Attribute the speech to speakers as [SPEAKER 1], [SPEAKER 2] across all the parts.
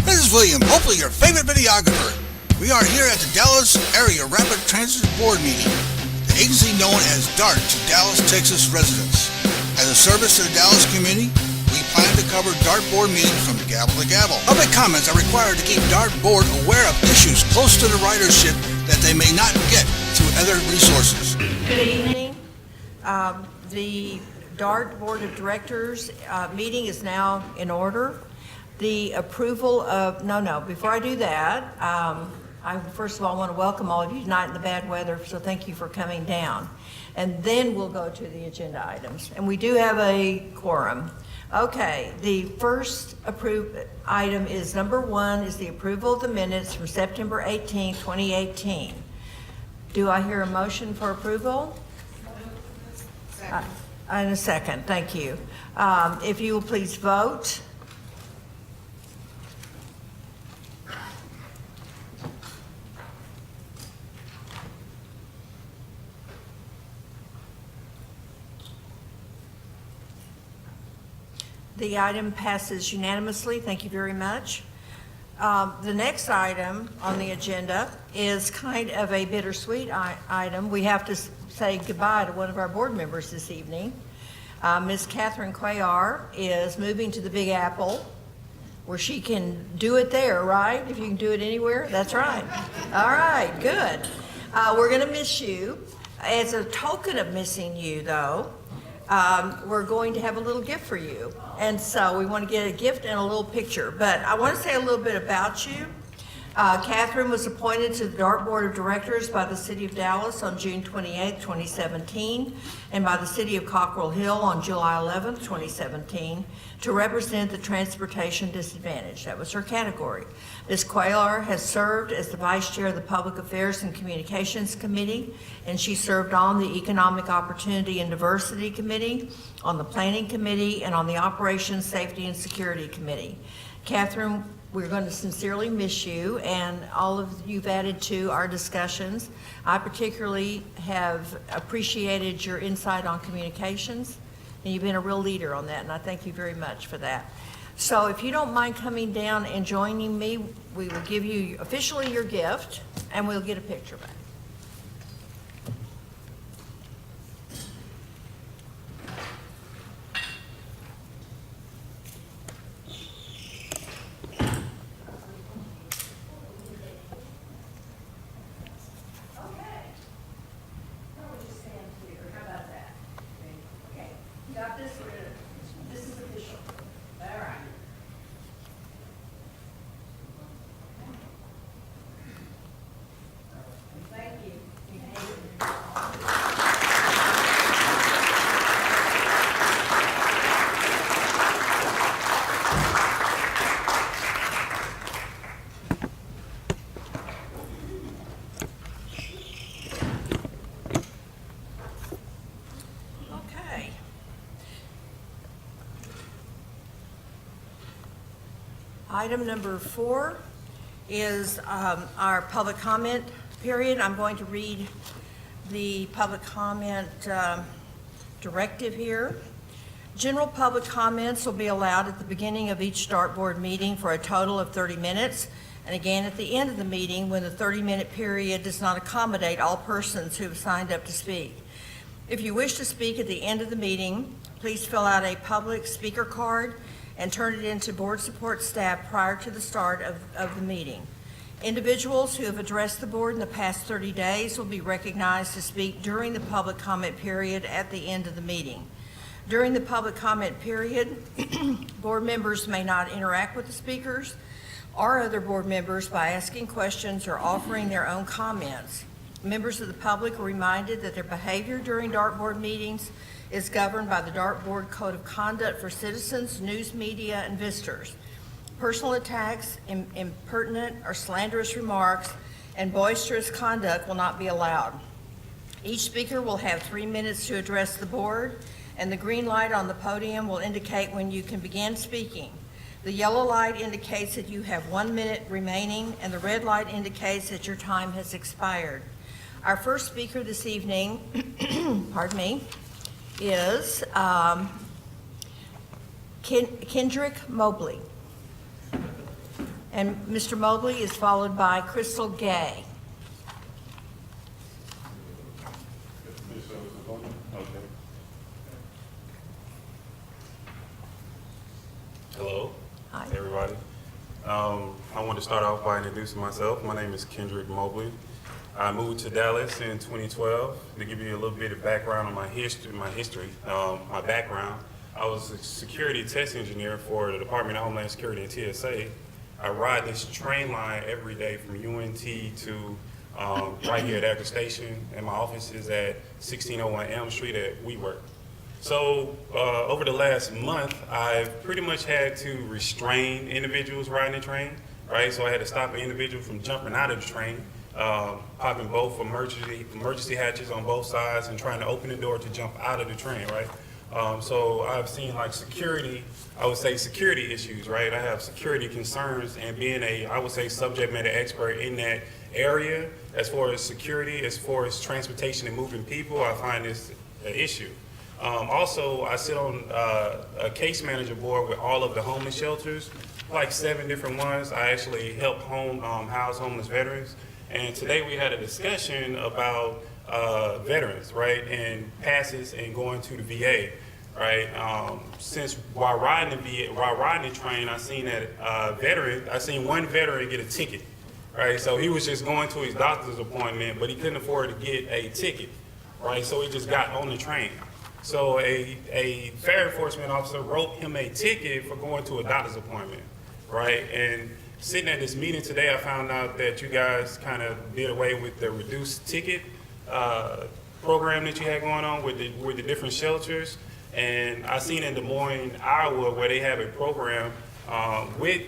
[SPEAKER 1] This is William, hopefully your favorite videographer. We are here at the Dallas Area Rapid Transit Board meeting, the agency known as DART to Dallas, Texas residents. As a service to the Dallas community, we plan to cover DART board meetings from gavel to gavel. Public comments are required to keep DART board aware of issues close to the ridership that they may not get through other resources.
[SPEAKER 2] Good evening. The DART Board of Directors meeting is now in order. The approval of, before I do that, I first of all want to welcome all of you tonight in the bad weather, so thank you for coming down. And then we'll go to the agenda items. And we do have a quorum. Okay, the first approved item is number 1 is the approval of the minutes from September 18, 2018. Do I hear a motion for approval? In a second, thank you. If you will please vote. The item passes unanimously. Thank you very much. The next item on the agenda is kind of a bittersweet item. We have to say goodbye to one of our board members this evening. Ms. Catherine Cuellar is moving to the Big Apple, where she can do it there, right? If you can do it anywhere, that's right. All right, good. We're going to miss you. As a token of missing you, though, we're going to have a little gift for you. And so we want to get a gift and a little picture. But I want to say a little bit about you. Catherine was appointed to the DART Board of Directors by the City of Dallas on June 28, 2017, and by the City of Cockrell Hill on July 11, 2017, to represent the transportation disadvantaged. That was her category. Ms. Cuellar has served as the Vice Chair of the Public Affairs and Communications Committee, and she served on the Economic Opportunity and Diversity Committee, on the Planning Committee, and on the Operations, Safety, and Security Committee. Catherine, we're going to sincerely miss you and all of you've added to our discussions. I particularly have appreciated your insight on communications, and you've been a real leader on that, and I thank you very much for that. So if you don't mind coming down and joining me, we will give you officially your gift, and we'll get a picture back. Item number 4 is our public comment period. I'm going to read the public comment directive here. General public comments will be allowed at the beginning of each DART board meeting for a total of 30 minutes, and again at the end of the meeting when the 30-minute period does not accommodate all persons who have signed up to speak. If you wish to speak at the end of the meeting, please fill out a public speaker card and turn it into board support staff prior to the start of the meeting. Individuals who have addressed the board in the past 30 days will be recognized to speak during the public comment period at the end of the meeting. During the public comment period, board members may not interact with the speakers or other board members by asking questions or offering their own comments. Members of the public are reminded that their behavior during DART board meetings is governed by the DART Board Code of Conduct for citizens, news media, and visitors. Personal attacks, impertinent or slanderous remarks, and boisterous conduct will not be allowed. Each speaker will have 3 minutes to address the board, and the green light on the podium will indicate when you can begin speaking. The yellow light indicates that you have 1 minute remaining, and the red light indicates that your time has expired. Our first speaker this evening, pardon me, is Kendrick Mobley. And Mr. Mobley is followed by Crystal Gay.
[SPEAKER 3] Hello,
[SPEAKER 2] Hi.
[SPEAKER 3] everybody. I want to start off by introducing myself. My name is Kendrick Mobley. I moved to Dallas in 2012. To give you a little bit of background on my history, my background. I was a security test engineer for the Department of Homeland Security and TSA. I ride this train line every day from UNT to right here at Acre Station, and my office is at 1601 Elm Street at WeWork. So over the last month, I've pretty much had to restrain individuals riding the train, right? So I had to stop an individual from jumping out of the train, popping both emergency hatches on both sides and trying to open the door to jump out of the train, right? So I've seen like security issues, right? I have security concerns, and being I would say subject matter expert in that area, as far as security, as far as transportation and moving people, I find this an issue. Also, I sit on a case manager board with all of the homeless shelters, like 7 different ones. I actually help house homeless veterans. And today we had a discussion about veterans, right, and passes and going to the VA, right? Since while riding the train, I seen one veteran get a ticket, right? So he was just going to his doctor's appointment, but he couldn't afford to get a ticket, right? So he just got on the train. So a fare enforcement officer wrote him a ticket for going to a doctor's appointment, right? And sitting at this meeting today, I found out that you guys kind of did away with the reduced ticket program that you had going on with the different shelters. And I seen in Des Moines, Iowa, where they have a program with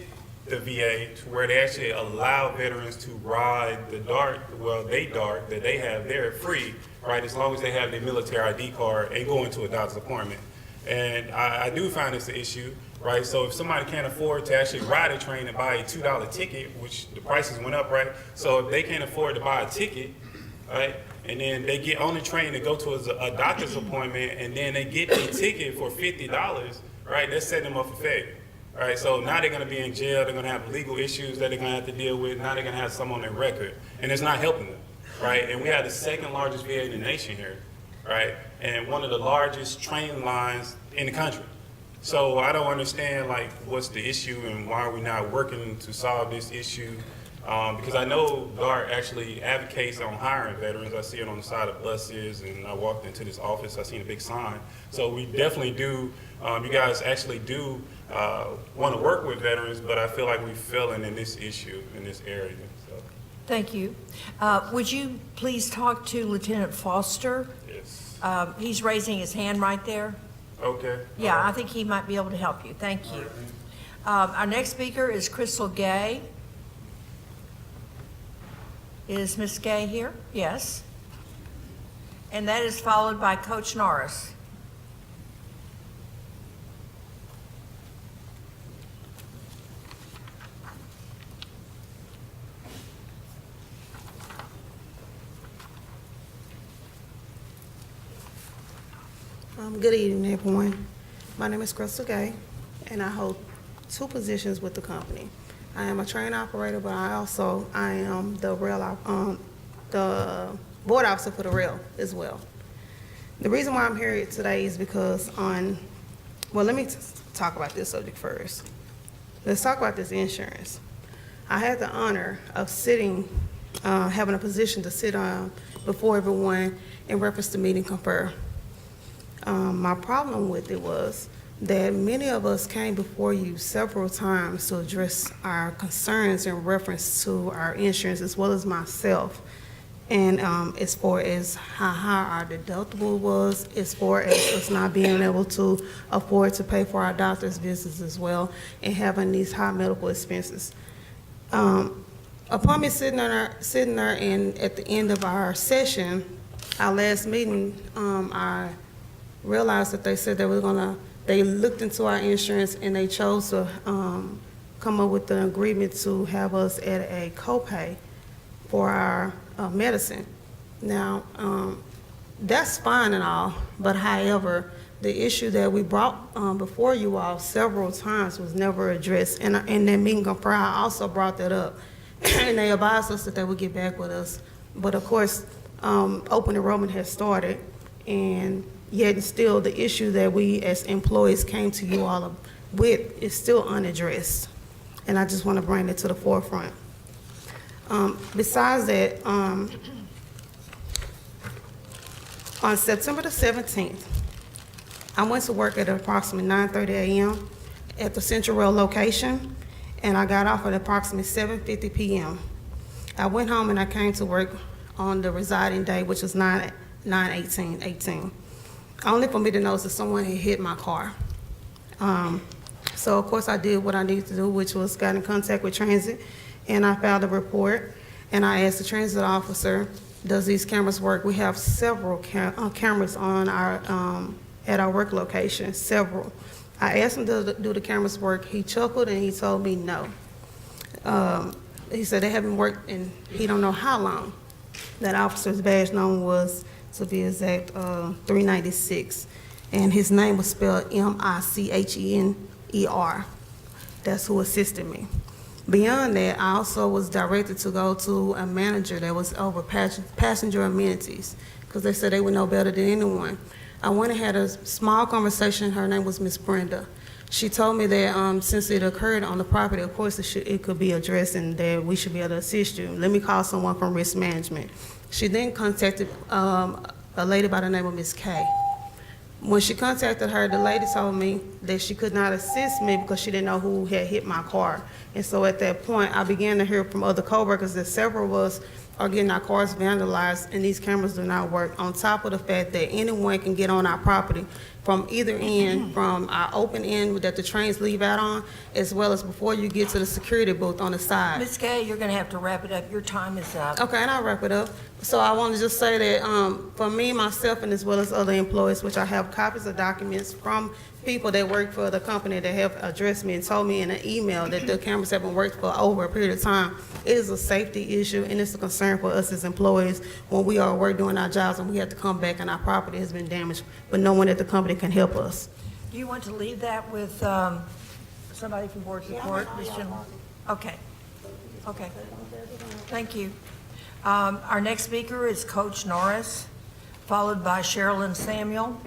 [SPEAKER 3] the VA to where they actually allow veterans to ride the DART that they have there free, right, as long as they have their military ID card and go into a doctor's appointment. And I do find this an issue, right? So if somebody can't afford to actually ride a train and buy a $2 ticket, which the prices went up, right? So if they can't afford to buy a ticket, right, and then they get on the train to go to a doctor's appointment, and then they get a ticket for $50, right, that's setting them up for failure. Right, so now they're going to be in jail. They're going to have legal issues that they're going to have to deal with. Now they're going to have some on their record, and it's not helping them, right? And we have the second largest VA in the nation here, right? And one of the largest train lines in the country. So I don't understand like what's the issue and why are we not working to solve this issue? Because I know DART actually advocates on hiring veterans. I see it on the side of buses, and I walked into this office, I seen a big sign. So we definitely do, you guys actually do want to work with veterans, but I feel like we're failing in this issue, in this area. So.
[SPEAKER 2] Thank you. Would you please talk to Lieutenant Foster?
[SPEAKER 3] Yes.
[SPEAKER 2] He's raising his hand right there.
[SPEAKER 3] Okay.
[SPEAKER 2] Yeah, I think he might be able to help you. Thank you. Our next speaker is Crystal Gay. Is Ms. Gay here? Yes. And that is followed by Coach Norris.
[SPEAKER 4] Good evening, everyone. My name is Crystal Gay, and I hold 2 positions with the company. I am a train operator, but I am the the board officer for the rail as well. The reason why I'm here today is because let me talk about this subject first. Let's talk about this insurance. I had the honor of having a position to sit on before everyone in reference to meet and confer. My problem with it was that many of us came before you several times to address our concerns in reference to our insurance, as well as myself. And as far as how high our deductible was, as far as us not being able to afford to pay for our doctor's visits as well, and having these high medical expenses. Upon me sitting there and at the end of our session, our last meeting, I realized that they said they looked into our insurance and they chose to come up with an agreement to have us at a copay for our medicine. Now, that's fine and all, but however, the issue that we brought before you all several times was never addressed. And in that meeting on Friday, I also brought that up. And they advised us that they would get back with us. But of course, open enrollment has started, and yet and still the issue that we as employees came to you all with is still unaddressed. And I just want to bring it to the forefront. Besides that, on September the 17th, I went to work at approximately 9:30 a.m. at the Central Rail location, and I got off at approximately 7:50 p.m. I went home and I came to work on the residing day, which was 9/18/18, only for me to notice that someone had hit my car. So of course I did what I needed to do, which was got in contact with transit, and I filed a report, and I asked the transit officer, does these cameras work? We have several cameras on our, at our work location, several. I asked him, do the cameras work? He chuckled and he told me no. He said they haven't worked in, he don't know how long. That officer's badge number was, to be exact, 396. And his name was spelled Michener. That's who assisted me. Beyond that, I also was directed to go to a manager that was over passenger amenities, because they said they would know better than anyone. I went and had a small conversation. Her name was Miss Brenda. She told me that since it occurred on the property, of course it could be addressed and that we should be able to assist you. Let me call someone from risk management. She then contacted a lady by the name of Miss K. When she contacted her, the lady told me that she could not assist me because she didn't know who had hit my car. And so at that point, I began to hear from other coworkers that several of us are getting our cars vandalized and these cameras do not work, on top of the fact that anyone can get on our property from either end, from our open end that the trains leave out on, as well as before you get to the security booth on the side.
[SPEAKER 2] Ms. Kay, you're going to have to wrap it up. Your time is up.
[SPEAKER 4] Okay, and I'll wrap it up. So I want to just say that for me, myself, and as well as other employees, which I have copies of documents from people that work for the company that have addressed me and told me in an email that the cameras haven't worked for over a period of time. It is a safety issue, and it's a concern for us as employees when we are at work doing our jobs and we have to come back and our property has been damaged, but no one at the company can help us.
[SPEAKER 2] Do you want to leave that with somebody from board support? Ms. General? Okay. Okay. Thank you. Our next speaker is Coach Norris, followed by Sherilyn Samuel.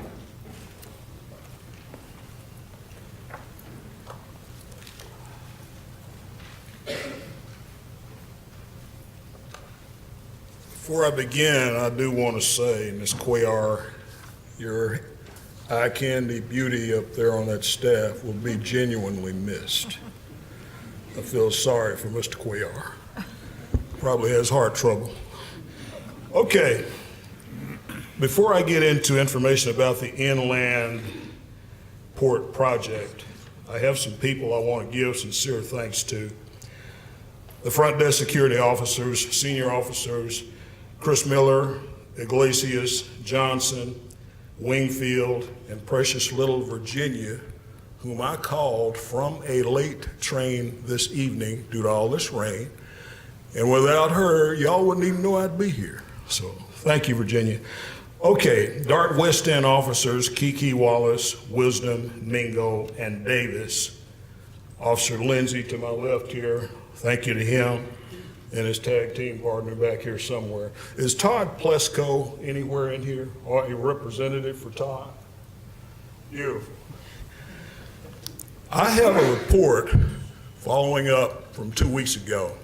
[SPEAKER 5] Before I begin, I do want to say, Ms. Cuellar, your eye candy beauty up there on that staff will be genuinely missed. I feel sorry for Mr. Cuellar. Probably has heart trouble. Okay, before I get into information about the inland port project, I have some people I want to give sincere thanks to. The front desk security officers, senior officers, Chris Miller, Iglesias, Johnson, Wingfield, and precious little Virginia, whom I called from a late train this evening due to all this rain. And without her, y'all wouldn't even know I'd be here. So thank you, Virginia. Okay, Dart West End officers, Kiki Wallace, Wisdom, Mingo, and Davis. Officer Lindsay to my left here, thank you to him and his tag team partner back here somewhere. Is Todd Plesko anywhere in here? Or a representative for Todd? Beautiful. I have a report following up from 2 weeks ago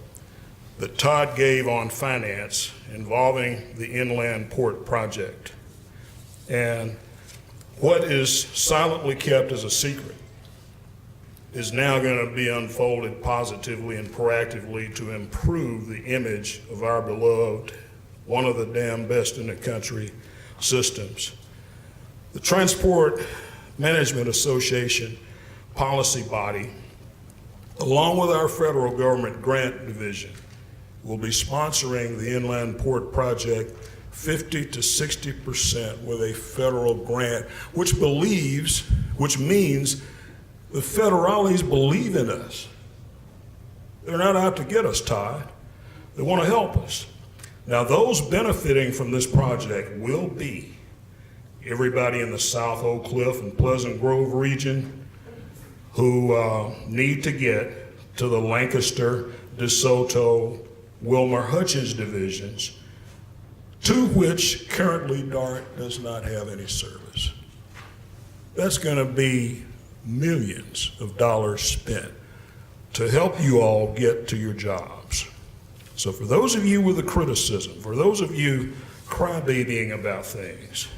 [SPEAKER 5] that Todd gave on finance involving the inland port project. And what is silently kept as a secret is now going to be unfolded positively and proactively to improve the image of our beloved, one of the damn best in the country, systems. The Transport Management Association policy body, along with our federal government grant division, will be sponsoring the inland port project 50 to 60% with a federal grant, which means the federales believe in us. They're not out to get us, Todd. They want to help us. Now, those benefiting from this project will be everybody in the South Oak Cliff and Pleasant Grove region who need to get to the Lancaster, DeSoto, Wilmer Hutchins divisions, to which currently DART does not have any service. That's going to be millions of dollars spent to help you all get to your jobs. So for those of you with a criticism, for those of you crybabying about things,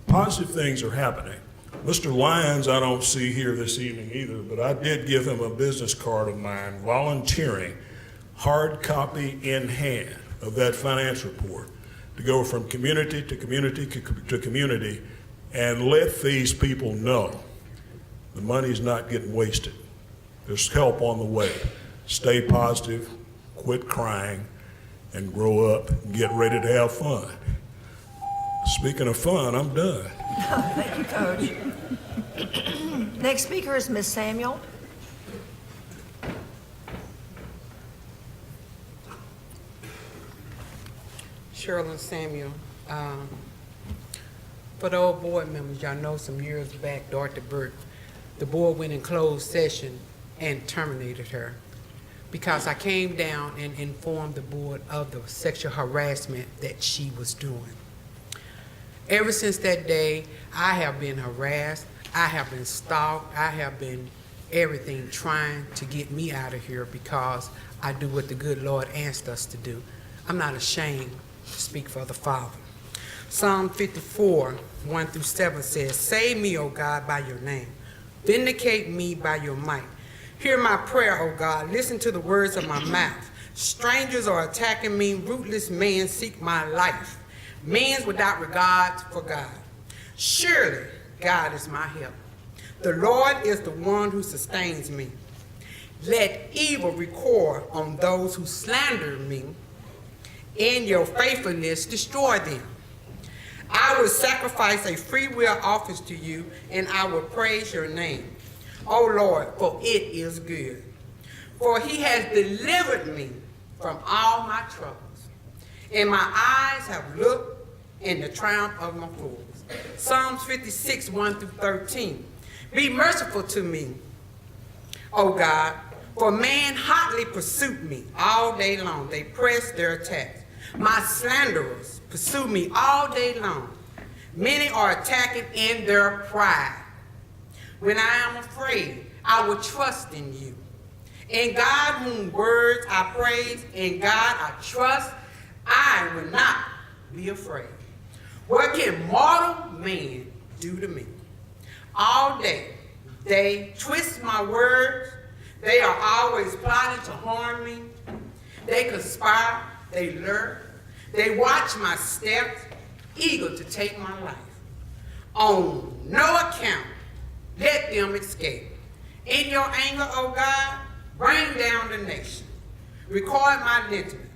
[SPEAKER 5] positive things are happening. Mr. Lyons, I don't see here this evening either, but I did give him a business card of mine volunteering, hard copy in hand, of that finance report to go from community to community to community and let these people know the money's not getting wasted. There's help on the way. Stay positive, quit crying, and grow up and get ready to have fun. Speaking of fun, I'm done.
[SPEAKER 2] Thank you, Coach. Next speaker is Ms. Samuel.
[SPEAKER 6] Sherilyn Samuel. For the old board members, y'all know some years back, Dorothy Burke, the board went in closed session and terminated her because I came down and informed the board of the sexual harassment that she was doing. Ever since that day, I have been harassed, I have been stalked, I have been everything trying to get me out of here because I do what the good Lord asked us to do. I'm not ashamed to speak for the Father. Psalm 54, 1-7 says, "Save me, O God, by your name. Vindicate me by your might. Hear my prayer, O God. Listen to the words of my mouth. Strangers are attacking me. Rootless men seek my life. Men without regard for God. Surely God is my help. The Lord is the one who sustains me. Let evil record on those who slander me. In your faithfulness, destroy them. I will sacrifice a freewill offering to you, and I will praise your name, O Lord, for it is good. For he has delivered me from all my troubles, and my eyes have looked in the triumph of my foes." Psalms 56, 1-13. "Be merciful to me, O God, for man hotly pursued me all day long. They press their attacks. My slanderers pursue me all day long. Many are attacking in their pride. When I am afraid, I will trust in you. In God whom words I praise, in God I trust, I will not be afraid. What can mortal man do to me? All day they twist my words. They are always plotting to harm me. They conspire, they lurk. They watch my steps, eager to take my life. On no account, let them escape. In your anger, O God, bring down the nation. Record my lintiment.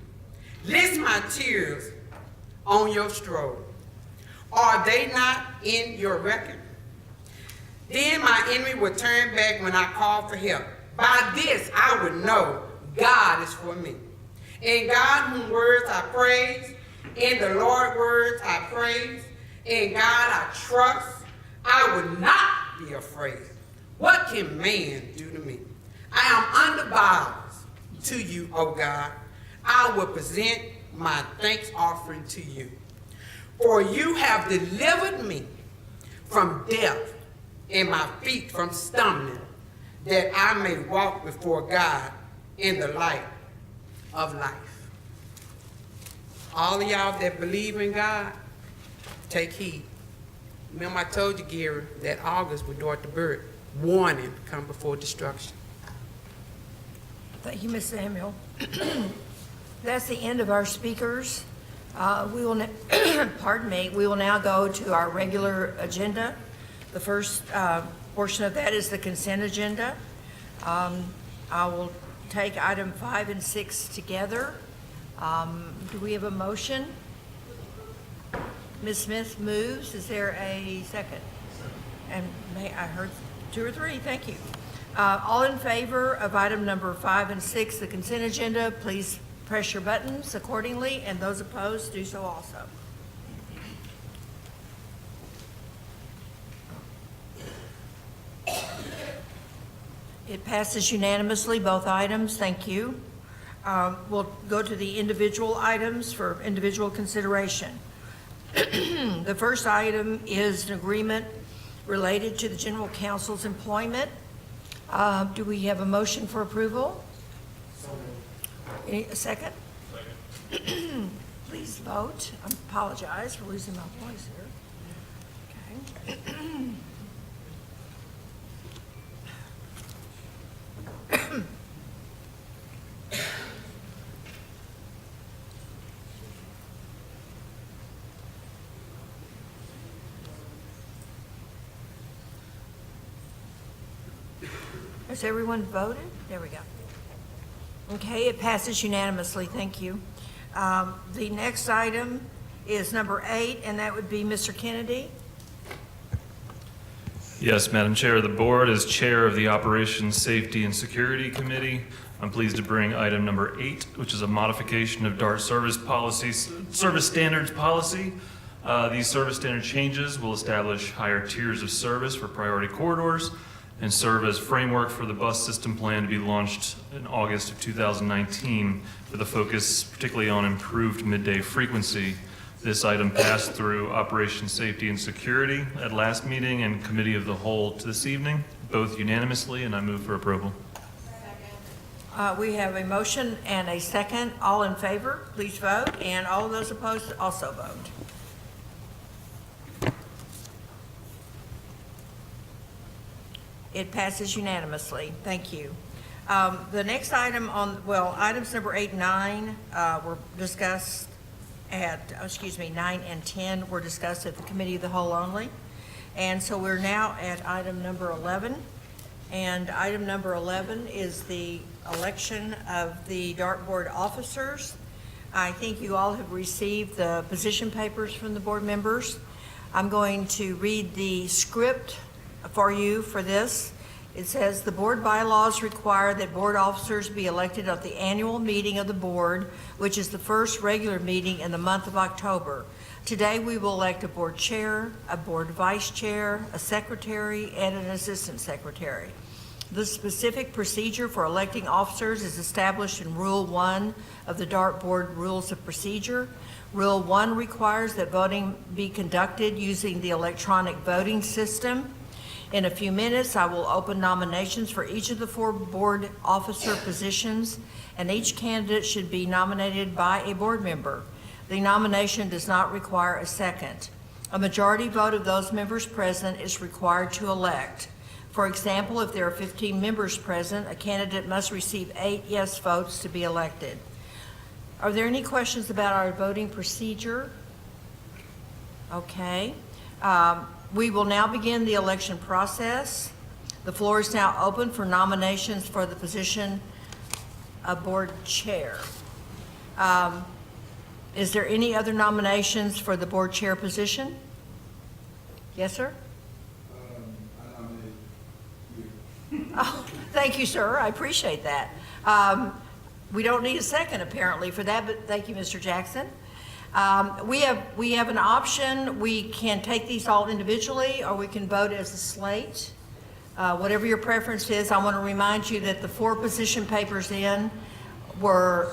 [SPEAKER 6] List my tears on your stroll. Are they not in your record? Then my enemy will turn back when I call for help. By this I would know God is for me. In God whom words I praise, in the Lord words I praise, in God I trust, I will not be afraid. What can man do to me? I am under bondage to you, O God. I will present my thanks offering to you. For you have delivered me from death and my feet from stumbling, that I may walk before God in the light of life. All of y'all that believe in God, take heed. Remember I told you, Gary, that August with Dorothy Burke, warning, come before destruction.
[SPEAKER 2] Thank you, Ms. Samuel. That's the end of our speakers. We will, we will now go to our regular agenda. The first portion of that is the consent agenda. I will take item 5 and 6 together. Do we have a motion? Ms. Smith moves. Is there a second? And I heard 2 or 3. Thank you. All in favor of item number 5 and 6, the consent agenda, please press your buttons accordingly, and those opposed do so also. It passes unanimously, both items. Thank you. We'll go to the individual items for individual consideration. The first item is an agreement related to the general counsel's employment. Do we have a motion for approval? A second? Second. Please vote. I apologize for losing my voice here. Okay. Has everyone voted? There we go. Okay, it passes unanimously. Thank you. The next item is number 8, and that would be Mr. Kennedy.
[SPEAKER 7] Yes, Madam Chair, the board, as chair of the Operations, Safety, and Security Committee, I'm pleased to bring item number 8, which is a modification of DART service standards policy. These service standard changes will establish higher tiers of service for priority corridors and serve as framework for the bus system plan to be launched in August of 2019 with a focus particularly on improved midday frequency. This item passed through Operations Safety and Security at last meeting and Committee of the Whole this evening, both unanimously, and I move for approval.
[SPEAKER 2] We have a motion and a second. All in favor, please vote, and all of those opposed also vote. It passes unanimously. Thank you. The next item items number 8 and 9 were discussed at, 9 and 10 were discussed at the Committee of the Whole only. And so we're now at item number 11. And item number 11 is the election of the DART Board officers. I think you all have received the position papers from the board members. I'm going to read the script for you for this. It says, the board bylaws require that board officers be elected at the annual meeting of the board, which is the first regular meeting in the month of October. Today, we will elect a board chair, a board vice chair, a secretary, and an assistant secretary. The specific procedure for electing officers is established in Rule 1 of the DART Board Rules of Procedure. Rule 1 requires that voting be conducted using the electronic voting system. In a few minutes, I will open nominations for each of the 4 board officer positions, and each candidate should be nominated by a board member. The nomination does not require a second. A majority vote of those members present is required to elect. For example, if there are 15 members present, a candidate must receive 8 yes votes to be elected. Are there any questions about our voting procedure? Okay. We will now begin the election process. The floor is now open for nominations for the position of board chair. Is there any other nominations for the board chair position? Yes, sir?
[SPEAKER 8] I nominate you.
[SPEAKER 2] Oh, thank you, sir. I appreciate that. We don't need a second apparently for that, but thank you, Mr. Jackson. We have an option. We can take these all individually, or we can vote as a slate. Whatever your preference is. I want to remind you that the 4 position papers in were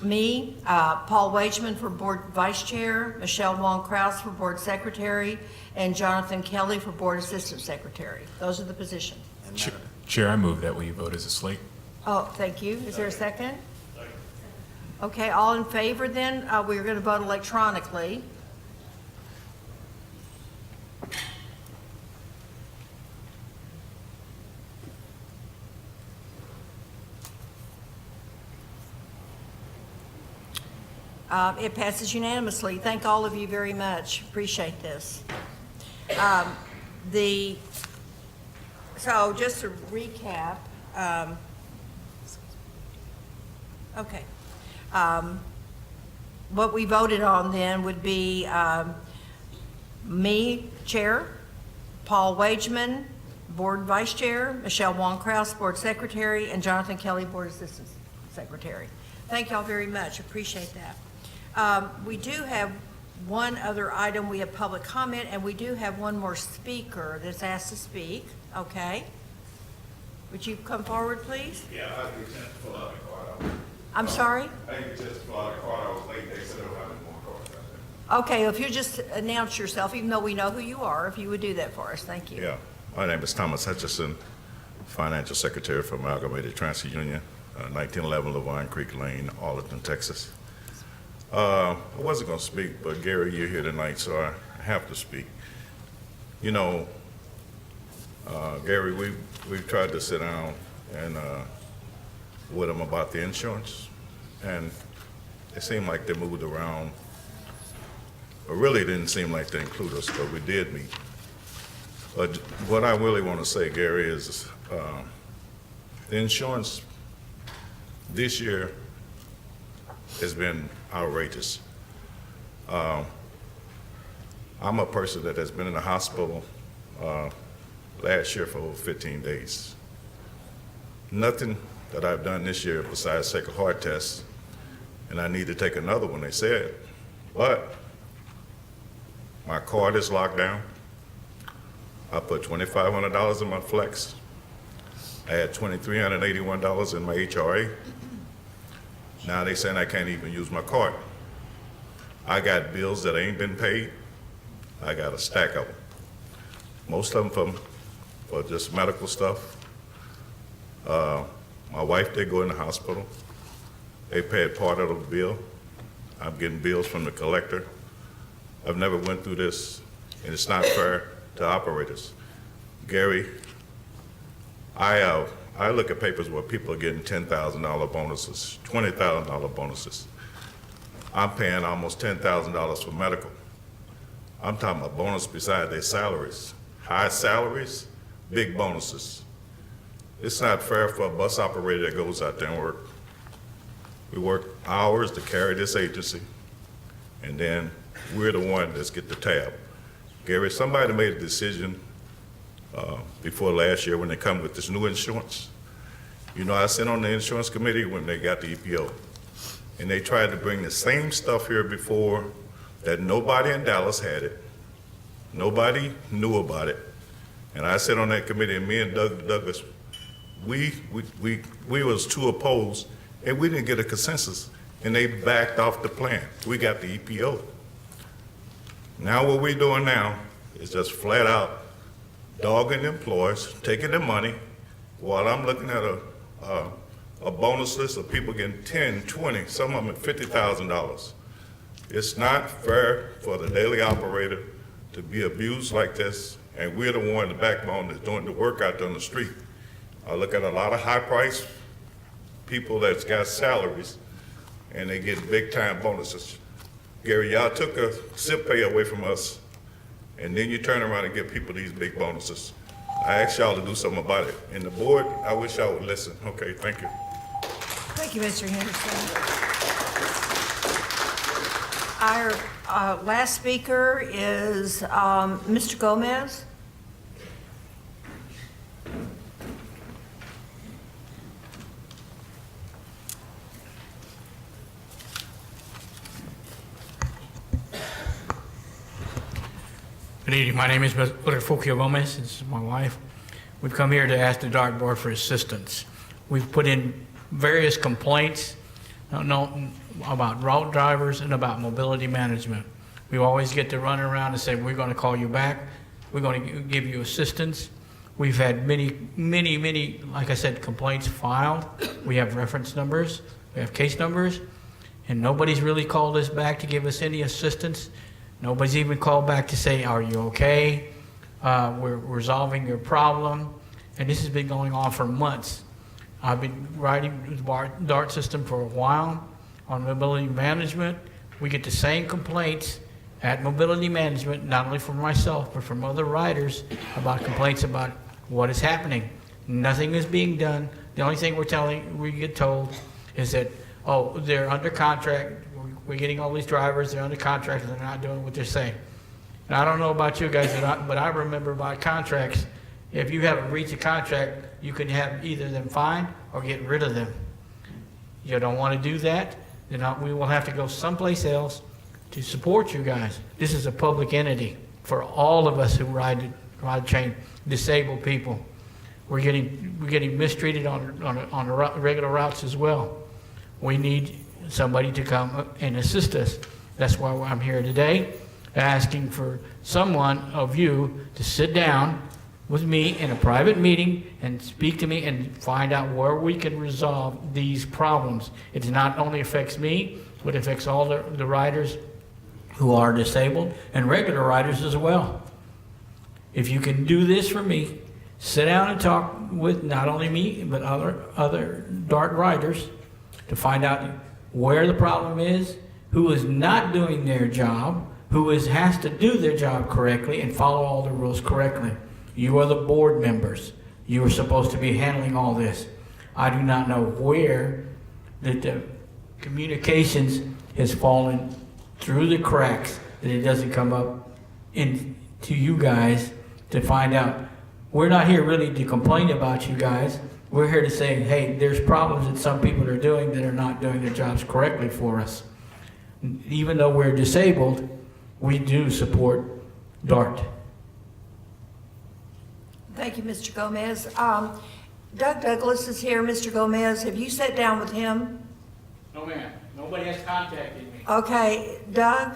[SPEAKER 2] me, Paul Wageman for Board Vice Chair, Michelle Wong-Krause for Board Secretary, and Jonathan Kelly for Board Assistant Secretary. Those are the positions.
[SPEAKER 9] Chair, I move that we vote as a slate.
[SPEAKER 2] Oh, thank you. Is there a second? Okay, all in favor then? We're going to vote electronically. It passes unanimously. Thank all of you very much. Appreciate this. So just to recap, okay. What we voted on then would be me, Chair, Paul Wageman, Board Vice Chair, Michelle Wong-Krause, Board Secretary, and Jonathan Kelly, Board Assistant Secretary. Thank y'all very much. Appreciate that. We do have one other item. We have public comment, and we do have one more speaker that's asked to speak. Okay. Would you come forward, please?
[SPEAKER 10] Yeah, I didn't get a chance to fill out the card.
[SPEAKER 2] I'm sorry?
[SPEAKER 10] I didn't get a chance to fill out the card. I was late. They said they were having more cards out there.
[SPEAKER 2] Okay, if you just announce yourself, even though we know who you are, if you would do that for us, thank you.
[SPEAKER 10] Yeah, my name is Thomas Hutchison, Financial Secretary for Amalgamated Transit Union, 1911 Levine Creek Lane, Arlington, Texas. I wasn't going to speak, but Gary, you're here tonight, so I have to speak. You know, Gary, we've tried to sit down and with them about the insurance, and it seemed like they moved around. But really, it didn't seem like they included us, but we did meet. But what I really want to say, Gary, is the insurance this year has been outrageous. I'm a person that has been in the hospital last year for over 15 days. Nothing that I've done this year besides take a heart test, and I need to take another one, they said. But my card is locked down. I put $2,500 in my flex. I had $2,381 in my HRA. Now they saying I can't even use my card. I got bills that ain't been paid. I got a stack of them. Most of them for just medical stuff. My wife did go in the hospital. They paid part of the bill. I'm getting bills from the collector. I've never went through this, and it's not fair to operators. Gary, I look at papers where people are getting $10,000 bonuses, $20,000 bonuses. I'm paying almost $10,000 for medical. I'm talking about bonus beside their salaries. High salaries, big bonuses. It's not fair for a bus operator that goes out there and work. We work hours to carry this agency, and then we're the one that's get the tab. Gary, somebody made a decision before last year when they come with this new insurance. You know, I sat on the insurance committee when they got the EPO, and they tried to bring the same stuff here before that nobody in Dallas had it. Nobody knew about it. And I sat on that committee, and me and Doug Douglas, we was too opposed, and we didn't get a consensus, and they backed off the plan. We got the EPO. Now what we're doing now is just flat out dogging employers, taking their money, while I'm looking at a bonus list of people getting 10, 20, some of them at $50,000. It's not fair for the daily operator to be abused like this, and we're the one, the backbone that's doing the work out there on the street. I look at a lot of high-priced people that's got salaries, and they get big-time bonuses. Gary, y'all took a sick pay away from us, and then you turn around and give people these big bonuses. I asked y'all to do something about it. And the board, I wish y'all would listen. Okay, thank you.
[SPEAKER 2] Thank you, Mr. Henderson. Our last speaker is Mr. Gomez.
[SPEAKER 11] Good evening. My name is Refugio Gomez. This is my wife. We've come here to ask the DART board for assistance. We've put in various complaints about route drivers and about mobility management. We always get to run around and say, we're going to call you back. We're going to give you assistance. We've had many, like I said, complaints filed. We have reference numbers. We have case numbers. And nobody's really called us back to give us any assistance. Nobody's even called back to say, are you okay? We're resolving your problem. And this has been going on for months. I've been writing the DART system for a while on mobility management. We get the same complaints at mobility management, not only from myself, but from other riders about complaints about what is happening. Nothing is being done. The only thing we get told is that, oh, they're under contract. We're getting all these drivers, they're under contract, and they're not doing what they're saying. And I don't know about you guys, but I remember about contracts, if you have a breach of contract, you can have either them fined or get rid of them. You don't want to do that, then we will have to go someplace else to support you guys. This is a public entity for all of us who ride the train, disabled people. We're getting mistreated on the regular routes as well. We need somebody to come and assist us. That's why I'm here today, asking for someone of you to sit down with me in a private meeting and speak to me and find out where we can resolve these problems. It not only affects me, but it affects all the riders who are disabled and regular riders as well. If you can do this for me, sit down and talk with not only me, but other DART riders to find out where the problem is, who is not doing their job, who has to do their job correctly and follow all the rules correctly. You are the board members. You are supposed to be handling all this. I do not know where the communications has fallen through the cracks, that it doesn't come up to you guys to find out. We're not here really to complain about you guys. We're here to say, hey, there's problems that some people are doing that are not doing their jobs correctly for us. Even though we're disabled, we do support DART.
[SPEAKER 2] Thank you, Mr. Gomez. Doug Douglas is here. Mr. Gomez, have you sat down with him?
[SPEAKER 11] No, ma'am. Nobody has contacted me.
[SPEAKER 2] Okay, Doug,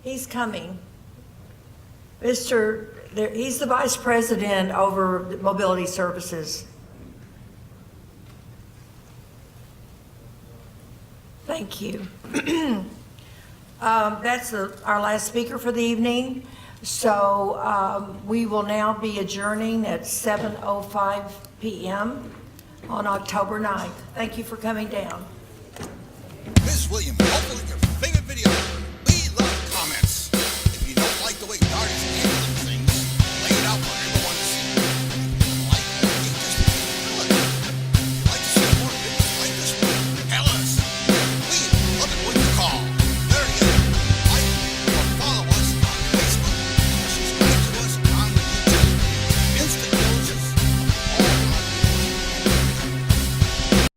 [SPEAKER 2] he's coming. He's the vice president over mobility services. Thank you. That's our last speaker for the evening. So we will now be adjourning at 7:05 p.m. on October 9th. Thank you for coming down.
[SPEAKER 1] Ms. Williams, hopefully your favorite video. We love comments. If you don't like the way Dart is